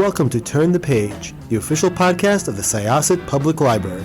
welcome to Turn the Page, the official podcast of the Syosset Public Library.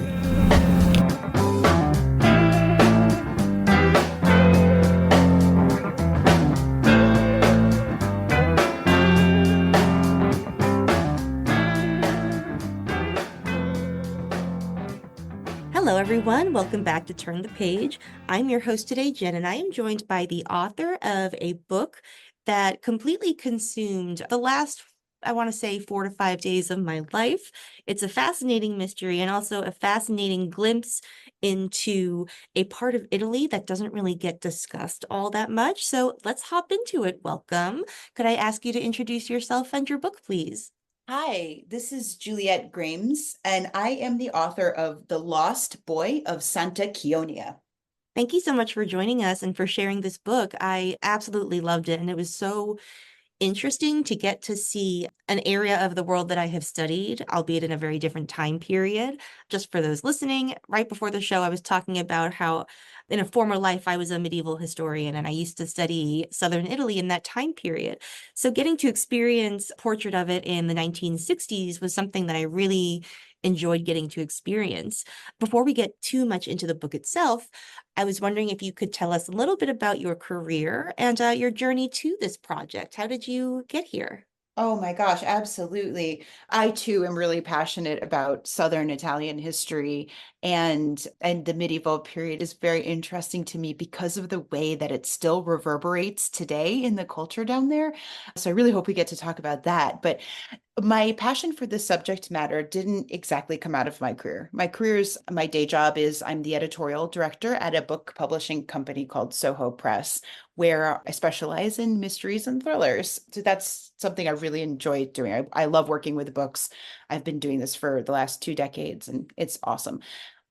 Hello, everyone. Welcome back to Turn the Page. I'm your host today, Jen, and I am joined by the author of a book that completely consumed the last, I want to say, 4 to 5 days of my life. It's a fascinating mystery and also a fascinating glimpse into a part of Italy that doesn't really get discussed all that much. So let's hop into it. Welcome. Could I ask you to introduce yourself and your book, please? Hi, this is Juliet Grames, and I am the author of The Lost Boy of Santa CHIONIA. Thank you so much for joining us and for sharing this book. I absolutely loved it, and it was so interesting to get to see an area of the world that I have studied, albeit in a very different time period. Just for those listening, right before the show, I was talking about how in a former life, I was a medieval historian and I used to study Southern Italy in that time period. So getting to experience a portrait of it in the 1960s was something that I really enjoyed getting to experience. Before we get too much into the book itself, I was wondering if you could tell us a little bit about your career and your journey to this project. How did you get here? Oh my gosh, absolutely. I too am really passionate about Southern Italian history and the medieval period is very interesting to me because of the way that it still reverberates today in the culture down there. So I really hope we get to talk about that. But my passion for this subject matter didn't exactly come out of my career. My day job is I'm the editorial director at a book publishing company called Soho Press, where I specialize in mysteries and thrillers. So that's something I really enjoy doing. I love working with books. I've been doing this for the last 2 decades, and it's awesome.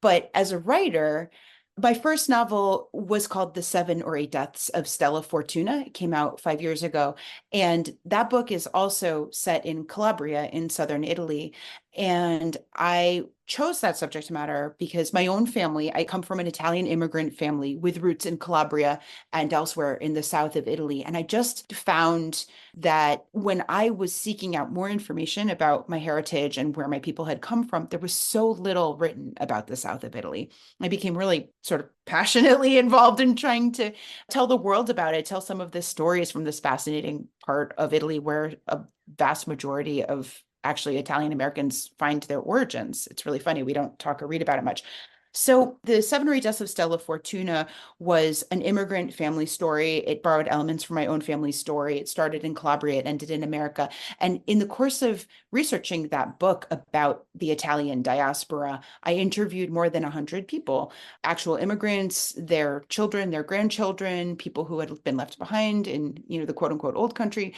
But as a writer, my first novel was called The 7 or 8 Deaths of Stella Fortuna. It came out 5 years ago. And that book is also set in Calabria in southern Italy. And I chose that subject matter because my own family, I come from an Italian immigrant family with roots in Calabria and elsewhere in the south of Italy. And I just found that when I was seeking out more information about my heritage and where my people had come from, there was so little written about the south of Italy. I became really sort of passionately involved in trying to tell the world about it, tell some of the stories from this fascinating part of Italy where a vast majority of actually Italian Americans find their origins. It's really funny. We don't talk or read about it much. So the 7 or 8 Deaths of Stella Fortuna was an immigrant family story. It borrowed elements from my own family story. It started in Calabria, it ended in America. And in the course of researching that book about the Italian diaspora, I interviewed more than 100 people, actual immigrants, their children, their grandchildren, people who had been left behind in, the quote unquote old country.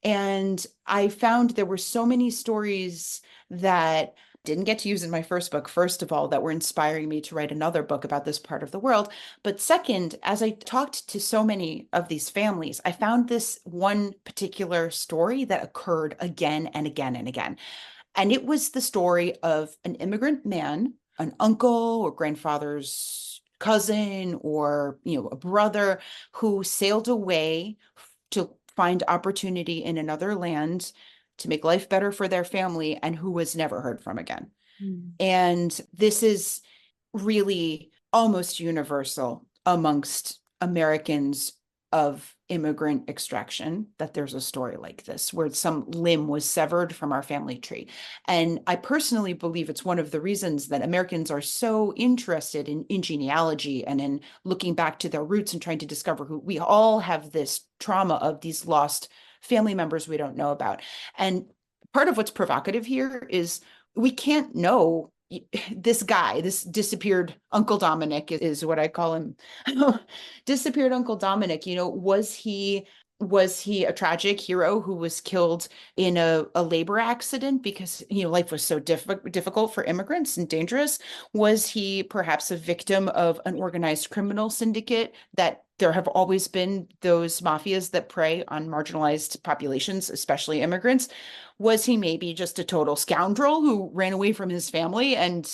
And I found there were so many stories that didn't get to use in my first book, first of all, that were inspiring me to write another book about this part of the world. But second, as I talked to so many of these families, I found this one particular story that occurred again and again and again. And it was the story of an immigrant man, an uncle or grandfather's cousin or, a brother who sailed away to find opportunity in another land to make life better for their family and who was never heard from again. And this is really almost universal amongst Americans of immigrant extraction, that there's a story like this where some limb was severed from our family tree. And I personally believe it's one of the reasons that Americans are so interested in genealogy and in looking back to their roots and trying to discover who we all have this trauma of these lost family members we don't know about. And part of what's provocative here is we can't know this guy, this disappeared Uncle Dominic is what I call him. Disappeared Uncle Dominic, was he a tragic hero who was killed in a labor accident because life was so difficult for immigrants and dangerous? Was he perhaps a victim of an organized criminal syndicate that there have always been those mafias that prey on marginalized populations, especially immigrants. Was he maybe just a total scoundrel who ran away from his family and,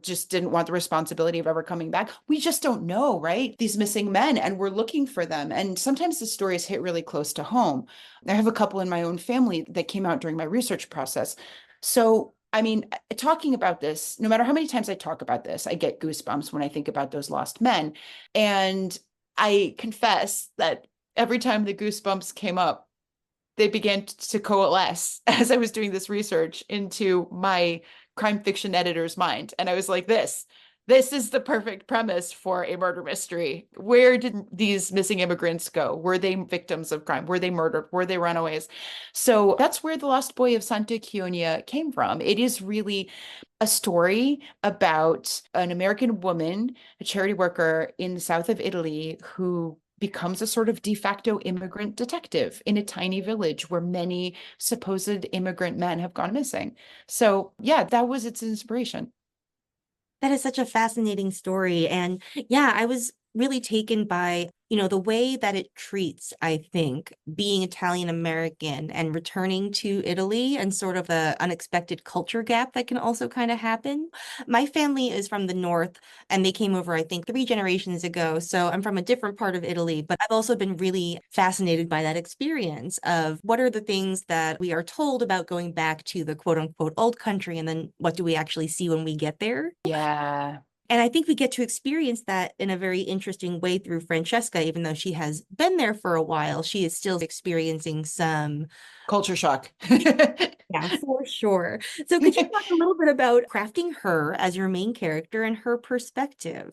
just didn't want the responsibility of ever coming back? We just don't know, right? These missing men, and we're looking for them. And sometimes the stories hit really close to home. I have a couple in my own family that came out during my research process. So, I mean, talking about this, no matter how many times I talk about this, I get goosebumps when I think about those lost men. And I confess that every time the goosebumps came up, they began to coalesce as I was doing this research into my crime fiction editor's mind. And I was like, this is the perfect premise for a murder mystery. Where did these missing immigrants go? Were they victims of crime? Were they murdered? Were they runaways? So that's where The Lost Boy of Santa CHIONIA came from. It is really a story about an American woman, a charity worker in the south of Italy, who becomes a sort of de facto immigrant detective in a tiny village where many supposed immigrant men have gone missing. So yeah, that was its inspiration. That is such a fascinating story. And yeah, I was really taken by, the way that it treats, I think, being Italian American and returning to Italy and sort of the unexpected culture gap that can also kind of happen. My family is from the north and they came over, I think, 3 generations ago. So I'm from a different part of Italy, but I've also been really fascinated by that experience of what are the things that we are told about going back to the quote unquote old country, and then what do we actually see when we get there? Yeah. And I think we get to experience that in a very interesting way through Francesca, even though she has been there for a while, she is still experiencing some, Culture shock. yeah, for sure. So could you talk a little bit about crafting her as your main character and her perspective?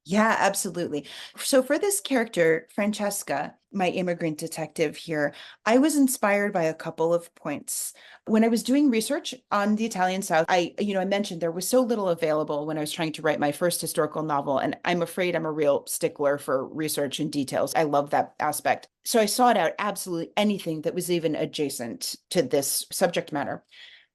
Yeah, absolutely. So for this character, Francesca, my immigrant detective here, I was inspired by a couple of points. When I was doing research on the Italian South, I mentioned there was so little available when I was trying to write my first historical novel, and I'm afraid I'm a real stickler for research and details. I love that aspect. So I sought out absolutely anything that was even adjacent to this subject matter.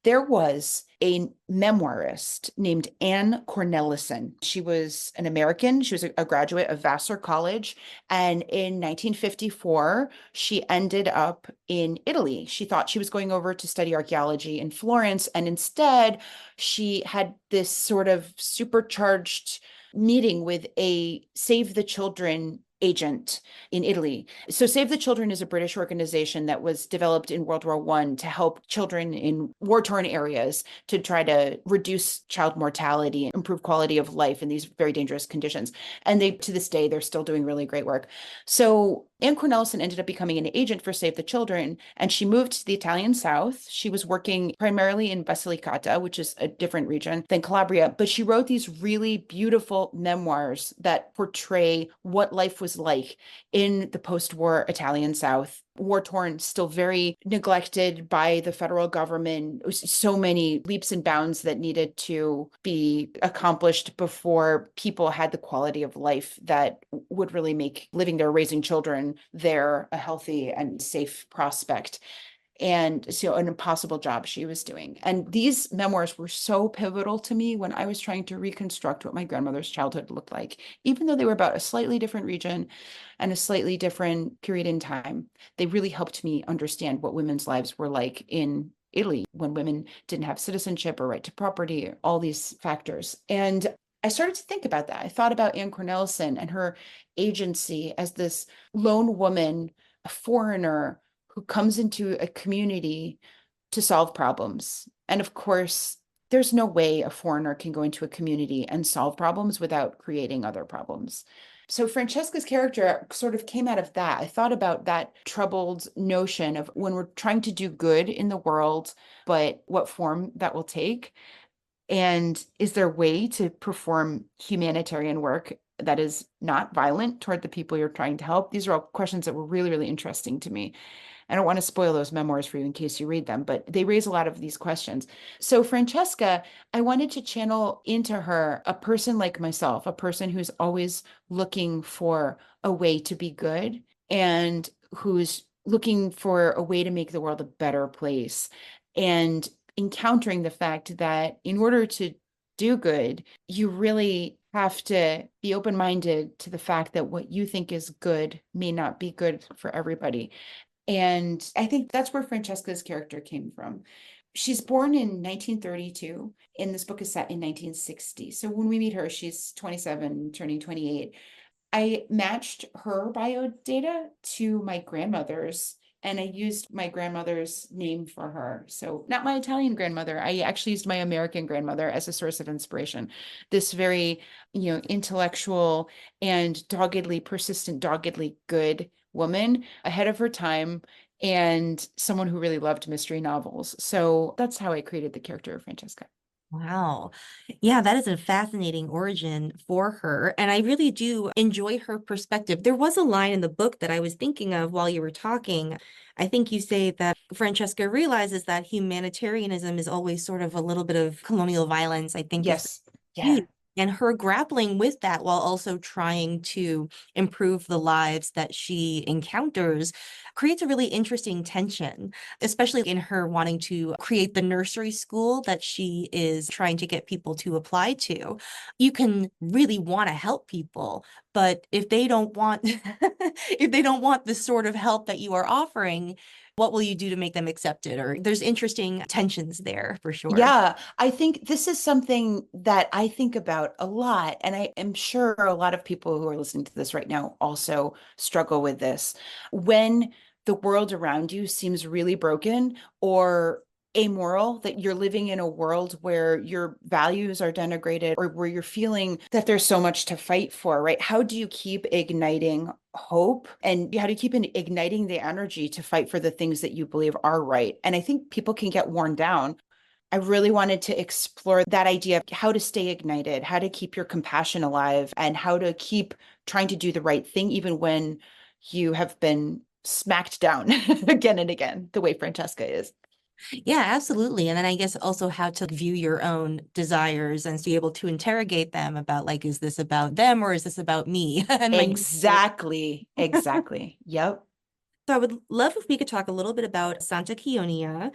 There was a memoirist named Anne Cornelison. She was an American. She was a graduate of Vassar College. And in 1954, she ended up in Italy. She thought she was going over to study archaeology in Florence. And instead, she had this sort of supercharged meeting with a Save the Children agent in Italy. So Save the Children is a British organization that was developed in World War I to help children in war-torn areas to try to reduce child mortality and improve quality of life in these very dangerous conditions. And to this day, they're still doing really great work. So Anne Cornelison ended up becoming an agent for Save the Children, and she moved to the Italian South. She was working primarily in Basilicata, which is a different region than Calabria, but she wrote these really beautiful memoirs that portray what life was like in the post-war Italian South. War-torn, still very neglected by the federal government. So many leaps and bounds that needed to be accomplished before people had the quality of life that would really make living there, raising children there, a healthy and safe prospect. And so an impossible job she was doing. And these memoirs were so pivotal to me when I was trying to reconstruct what my grandmother's childhood looked like. Even though they were about a slightly different region and a slightly different period in time, they really helped me understand what women's lives were like in Italy when women didn't have citizenship or right to property, all these factors. And I started to think about that. I thought about Anne Cornelison and her agency as this lone woman, a foreigner who comes into a community to solve problems. And of course, there's no way a foreigner can go into a community and solve problems without creating other problems. So Francesca's character sort of came out of that. I thought about that troubled notion of when we're trying to do good in the world, but what form that will take. And is there a way to perform humanitarian work that is not violent toward the people you're trying to help? These are all questions that were really, really interesting to me. I don't want to spoil those memoirs for you in case you read them, but they raise a lot of these questions. So Francesca, I wanted to channel into her a person like myself, a person who's always looking for a way to be good and who's looking for a way to make the world a better place. And encountering the fact that in order to do good, you really have to be open-minded to the fact that what you think is good may not be good for everybody. And I think that's where Francesca's character came from. She's born in 1932, and this book is set in 1960. So when we meet her, she's 27, turning 28. I matched her bio data to my grandmother's, and I used my grandmother's name for her. So not my Italian grandmother. I actually used my American grandmother as a source of inspiration. This very, intellectual and doggedly persistent, doggedly good woman ahead of her time, and someone who really loved mystery novels. So that's how I created the character of Francesca. Wow. Yeah, that is a fascinating origin for her. And I really do enjoy her perspective. There was a line in the book that I was thinking of while you were talking. I think you say that Francesca realizes that humanitarianism is always sort of a little bit of colonial violence, I think is Yes. the Yeah. key. And her grappling with that while also trying to improve the lives that she encounters creates a really interesting tension, especially in her wanting to create the nursery school that she is trying to get people to apply to. You can really want to help people, but if they don't want if they don't want the sort of help that you are offering, what will you do to make them accept it? Or there's interesting tensions there for sure. Yeah, I think this is something that I think about a lot. And I am sure a lot of people who are listening to this right now also struggle with this. When the world around you seems really broken or amoral, that you're living in a world where your values are denigrated or where you're feeling that there's so much to fight for, right? How do you keep igniting hope, and how do you keep igniting the energy to fight for the things that you believe are right? And I think people can get worn down. I really wanted to explore that idea of how to stay ignited, how to keep your compassion alive, and how to keep trying to do the right thing, even when you have been smacked down again and again, the way Francesca is. Yeah, absolutely. And then I guess also how to view your own desires and be able to interrogate them about like, is this about them or is this about me and my Exactly. Exactly. Yep. So I would love if we could talk a little bit about Santa Chionia.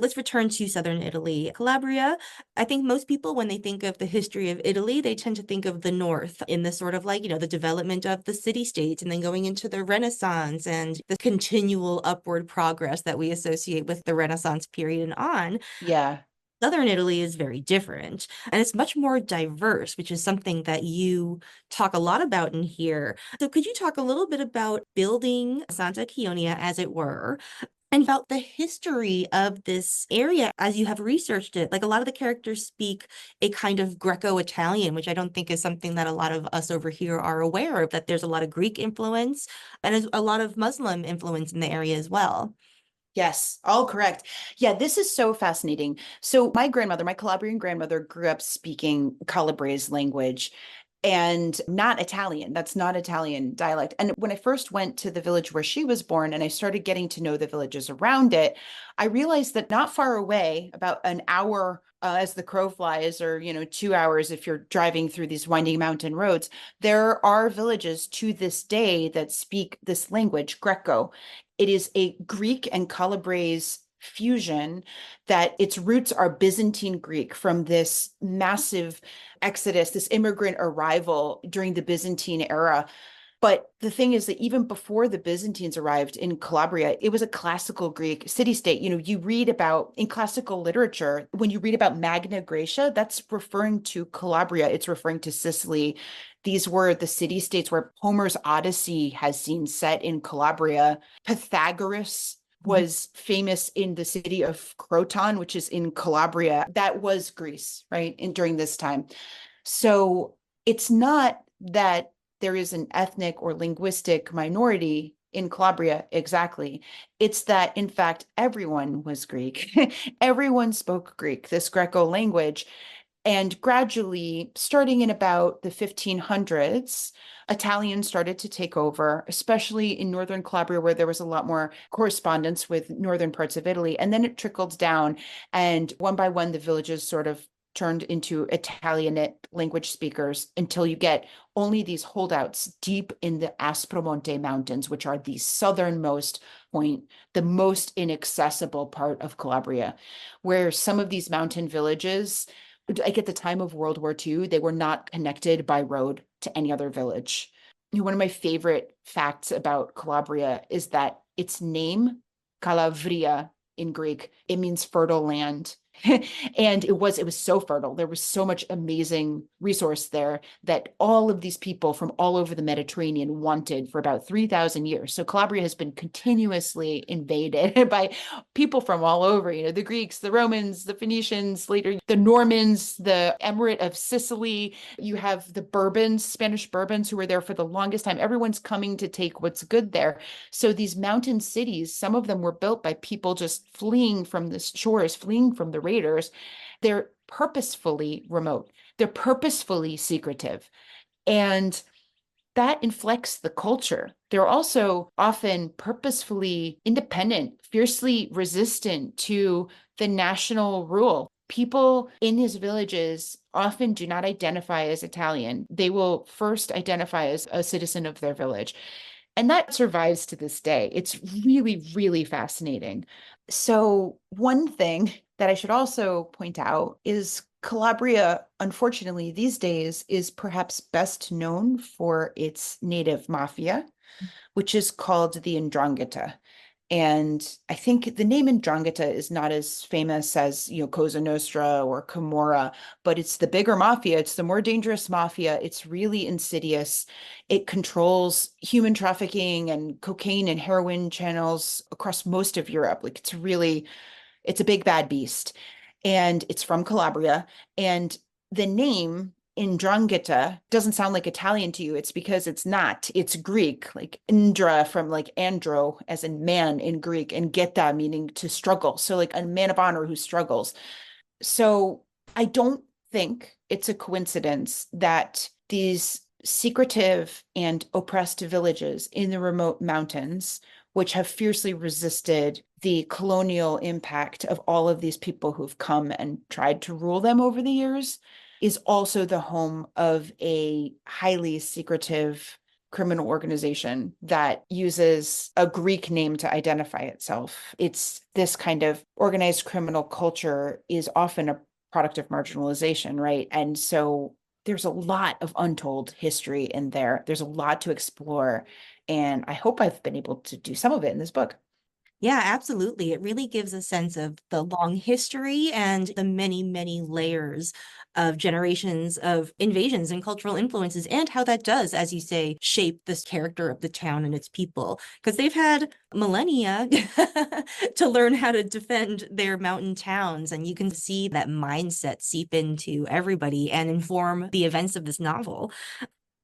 Let's return to southern Italy. Calabria, I think most people, when they think of the history of Italy, they tend to think of the north in the sort of like, the development of the city-states and then going into the Renaissance and the continual upward progress that we associate with the Renaissance period and on. Yeah. Southern Italy is very different and it's much more diverse, which is something that you talk a lot about in here. So could you talk a little bit about building Santa Chionia, as it were, and about the history of this area as you have researched it? Like a lot of the characters speak a kind of Greco-Italian, which I don't think is something that a lot of us over here are aware of, that there's a lot of Greek influence and a lot of Muslim influence in the area as well. Yes, all correct. Yeah, this is so fascinating. So my grandmother, my Calabrian grandmother, grew up speaking Calabrese language and not Italian. That's not Italian dialect. And when I first went to the village where she was born and I started getting to know the villages around it, I realized that not far away, about an hour as the crow flies, or 2 hours if you're driving through these winding mountain roads, there are villages to this day that speak this language, Greco. It is a Greek and Calabrese fusion, that its roots are Byzantine Greek from this massive exodus, this immigrant arrival during the Byzantine era. But the thing is that even before the Byzantines arrived in Calabria, it was a classical Greek city-state. You read about in classical literature, when you read about Magna Graecia, that's referring to Calabria, it's referring to Sicily. These were the city-states where Homer's Odyssey has seen set in Calabria. Pythagoras was famous in the city of Croton, which is in Calabria. That was Greece, right? During this time. So it's not that there is an ethnic or linguistic minority in Calabria exactly. It's that, in fact, everyone was Greek. Everyone spoke Greek, this Greco language. And gradually, starting in about the 1500s, Italians started to take over, especially in northern Calabria, where there was a lot more correspondence with northern parts of Italy. And then it trickled down, and one by one, the villages sort of turned into Italianate language speakers until you get only these holdouts deep in the Aspromonte Mountains, which are the southernmost point, the most inaccessible part of Calabria, where some of these mountain villages like at the time of World War II, they were not connected by road to any other village. One of my favorite facts about Calabria is that its name, Calabria in Greek, it means fertile land. And it was so fertile. There was so much amazing resource there that all of these people from all over the Mediterranean wanted for about 3,000 years. So Calabria has been continuously invaded by people from all over, the Greeks, the Romans, the Phoenicians, later the Normans, the Emirate of Sicily. You have the Bourbons, Spanish Bourbons, who were there for the longest time. Everyone's coming to take what's good there. So these mountain cities, some of them were built by people just fleeing from the shores, fleeing from the raiders. They're purposefully remote. They're purposefully secretive. And that inflects the culture. They're also often purposefully independent, fiercely resistant to the national rule. People in these villages often do not identify as Italian. They will first identify as a citizen of their village. And that survives to this day. It's really, really fascinating. So, one thing that I should also point out is Calabria, unfortunately, these days is perhaps best known for its native mafia, which is called the 'Ndrangheta. And I think the name 'Ndrangheta is not as famous as, Cosa Nostra or Camorra, but it's the bigger mafia. It's the more dangerous mafia. It's really insidious. It controls human trafficking and cocaine and heroin channels across most of Europe. Like it's a big bad beast. And it's from Calabria. And the name 'Ndrangheta doesn't sound like Italian to you. It's because it's not. It's Greek, like Indra from like andro, as in man in Greek, and geta meaning to struggle. So like a man of honor who struggles. So I don't think it's a coincidence that these secretive and oppressed villages in the remote mountains, which have fiercely resisted the colonial impact of all of these people who've come and tried to rule them over the years, is also the home of a highly secretive criminal organization that uses a Greek name to identify itself. It's this kind of organized criminal culture is often a product of marginalization, right? And so there's a lot of untold history in there. There's a lot to explore. And I hope I've been able to do some of it in this book. Yeah, absolutely. It really gives a sense of the long history and the many, many layers of generations of invasions and cultural influences, and how that does, as you say, shape this character of the town and its people. Because they've had millennia to learn how to defend their mountain towns. And you can see that mindset seep into everybody and inform the events of this novel.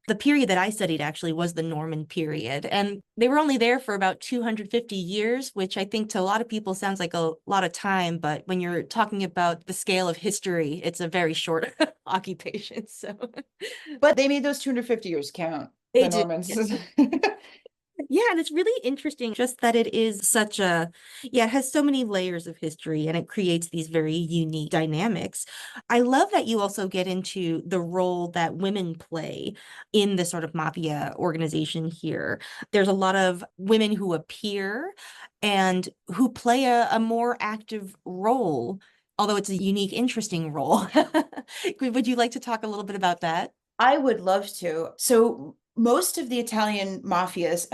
The period that I studied actually was the Norman period, and they were only there for about 250 years, which I think to a lot of people sounds like a lot of time, but when you're talking about the scale of history, it's a very short occupation. So But they made those 250 years count, they the do. Normans. Yeah, and it's really interesting just that it is such yeah, it has so many layers of history and it creates these very unique dynamics. I love that you also get into the role that women play in this sort of mafia organization here. There's a lot of women who appear and who play a more active role, although it's a unique, interesting role. Would you like to talk a little bit about that? I would love to. So most of the Italian mafias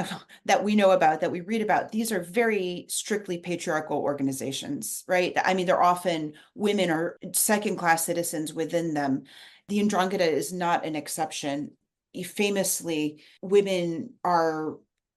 that we know about, that we read about, these are very strictly patriarchal organizations, right? I mean, they're often women or second-class citizens within them. The 'Ndrangheta is not an exception. Famously, women are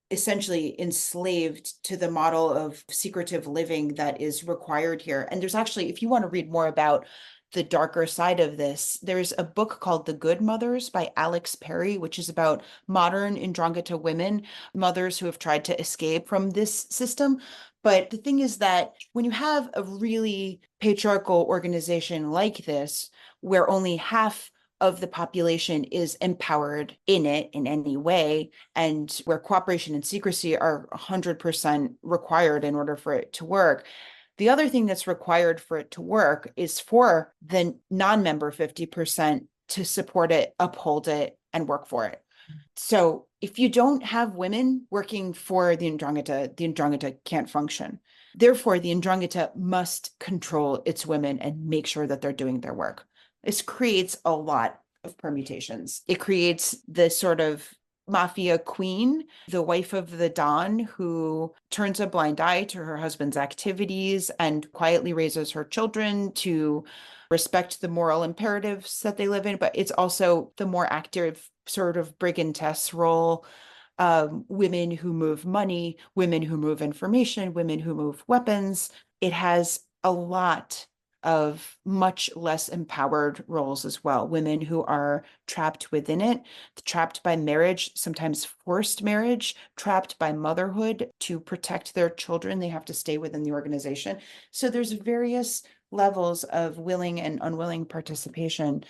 essentially enslaved to the model of secretive living that is required here. And there's actually, if you want to read more about the darker side of this, there's a book called The Good Mothers by Alex Perry, which is about modern 'Ndrangheta women, mothers who have tried to escape from this system. But the thing is that when you have a really patriarchal organization like this, where only half of the population is empowered in it in any way, and where cooperation and secrecy are 100% required in order for it to work, the other thing that's required for it to work is for the non-member 50% to support it, uphold it, and work for it. So if you don't have women working for the 'Ndrangheta can't function. Therefore, the 'Ndrangheta must control its women and make sure that they're doing their work. This creates a lot of permutations. It creates the sort of mafia queen, the wife of the Don, who turns a blind eye to her husband's activities and quietly raises her children to respect the moral imperatives that they live in. But it's also the more active sort of brigandess role. Women who move money, women who move information, women who move weapons. It has a lot of much less empowered roles as well. Women who are trapped within it, trapped by marriage, sometimes forced marriage, trapped by motherhood to protect their children. They have to stay within the organization. So there's various levels of willing and unwilling participation.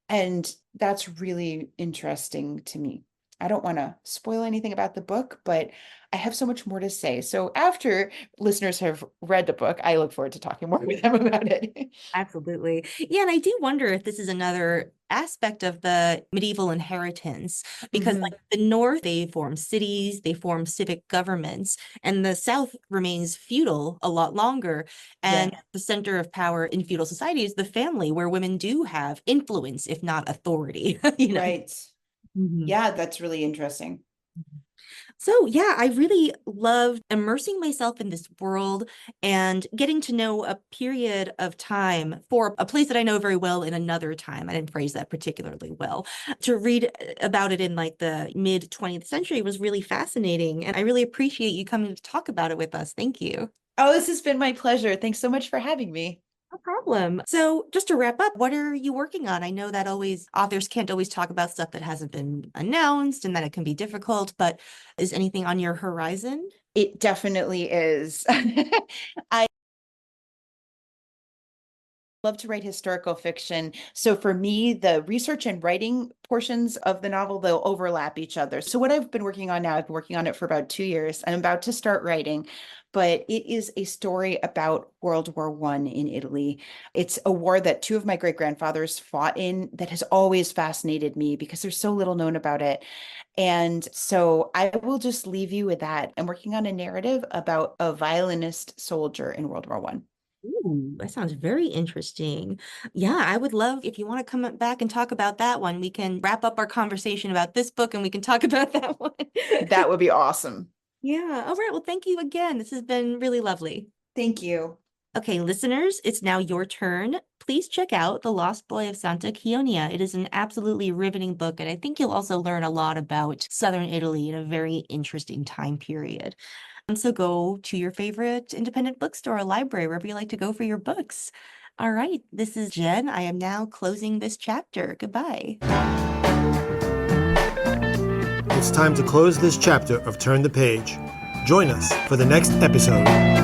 And that's really interesting to me. I don't want to spoil anything about the book, but I have so much more to say. So after listeners have read the book, I look forward to talking more with them about it. Absolutely. Yeah, and I do wonder if this is another aspect of the medieval inheritance, because like the North, they form cities, they form civic governments, and the South remains feudal a lot longer. And the center of power in feudal society is the family, where women do have influence, if not authority, you know? Right. Yeah, that's really interesting. So yeah, I really loved immersing myself in this world and getting to know a period of time for a place that I know very well in another time. I didn't phrase that particularly well. To read about it in like the mid 20th century was really fascinating. And I really appreciate you coming to talk about it with us. Thank you. Oh, this has been my pleasure. Thanks so much for having me. No problem. So just to wrap up, what are you working on? I know that authors can't always talk about stuff that hasn't been announced and that it can be difficult, but is anything on your horizon? It definitely is. I love to write historical fiction. So for me, the research and writing portions of the novel, they'll overlap each other. So what I've been working on now, I've been working on it for about 2 years. I'm about to start writing, but it is a story about World War I in Italy. It's a war that two of my great-grandfathers fought in that has always fascinated me because there's so little known about it. And so I will just leave you with that. I'm working on a narrative about a violinist soldier in World War I. Ooh, that sounds very interesting. Yeah, I would love if you want to come back and talk about that one. We can wrap up our conversation about this book and we can talk about that one. That would be awesome. Yeah. All right. Well, thank you again. This has been really lovely. Thank you. Okay, listeners, it's now your turn. Please check out The Lost Boy of Santa Chionia. It is an absolutely riveting book, and I think you'll also learn a lot about Southern Italy in a very interesting time period. And so go to your favorite independent bookstore or library, wherever you like to go for your books. All right, this is Jen. I am now closing this chapter. Goodbye. It's time to close this chapter of Turn the Page. Join us for the next episode.